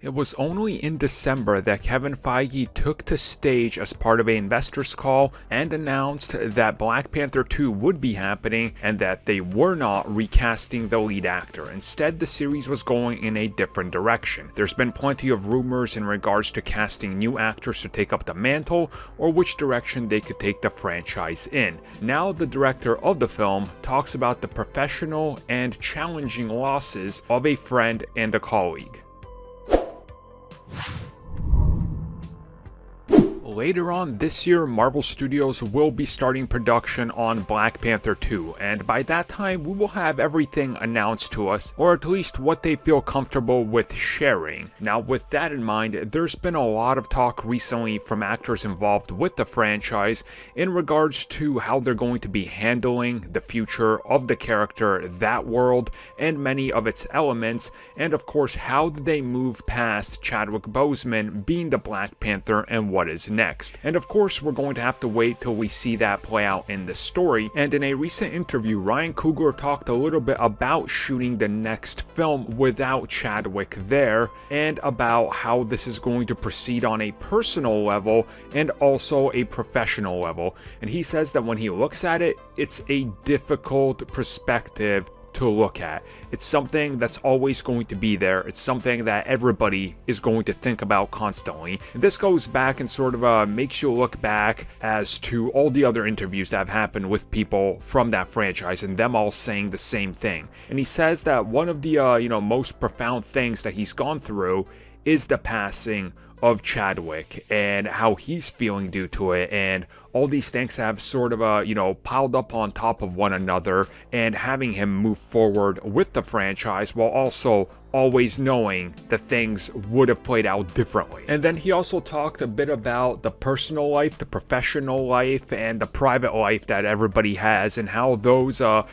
It was only in December that Kevin Feige took to stage as part of an investors call and announced that Black Panther 2 would be happening and that they were not recasting the lead actor. Instead, the series was going in a different direction. There's been plenty of rumors in regards to casting new actors to take up the mantle or which direction they could take the franchise in. Now the director of the film talks about the professional and challenging losses of a friend and a colleague. Later on this year, Marvel Studios will be starting production on Black Panther 2, and by that time we will have everything announced to us, or at least what they feel comfortable with sharing. Now with that in mind, there's been a lot of talk recently from actors involved with the franchise in regards to how they're going to be handling the future of the character, that world, and many of its elements, and of course how did they move past Chadwick Boseman being the Black Panther and what is next. And of course, we're going to have to wait till we see that play out in the story. And in a recent interview, Ryan Coogler talked a little bit about shooting the next film without Chadwick there, and about how this is going to proceed on a personal level and also a professional level. And he says that when he looks at it, it's a difficult perspective to look at. It's something that's always going to be there. It's something that everybody is going to think about constantly. And this goes back and sort of makes you look back as to all the other interviews that have happened with people from that franchise and them all saying the same thing. And he says that one of the most profound things that he's gone through is the passing of Chadwick and how he's feeling due to it, and all these things have sort of piled up on top of one another, and having him move forward with the franchise while also always knowing that things would have played out differently. And then he also talked a bit about the personal life, the professional life, and the private life that everybody has, and how those are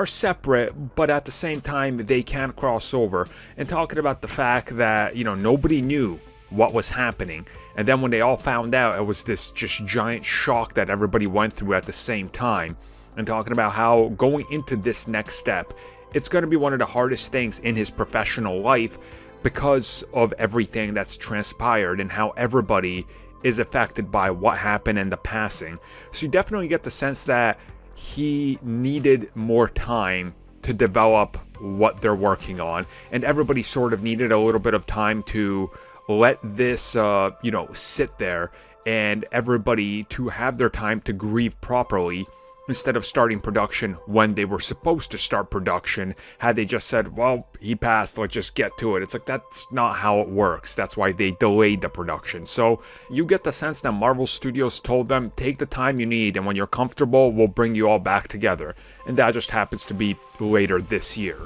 separate, but at the same time they can cross over, and talking about the fact that nobody knew what was happening, and then when they all found out, it was this just giant shock that everybody went through at the same time, and talking about how going into this next step, it's going to be one of the hardest things in his professional life because of everything that's transpired and how everybody is affected by what happened and the passing. So you definitely get the sense that he needed more time to develop what they're working on, and everybody sort of needed a little bit of time to let this sit there, and everybody to have their time to grieve properly instead of starting production when they were supposed to start production. Had they just said, well, he passed, let's just get to it, it's like that's not how it works. That's why they delayed the production. So you get the sense that Marvel Studios told them, take the time you need, and when you're comfortable, we'll bring you all back together. And that just happens to be later this year.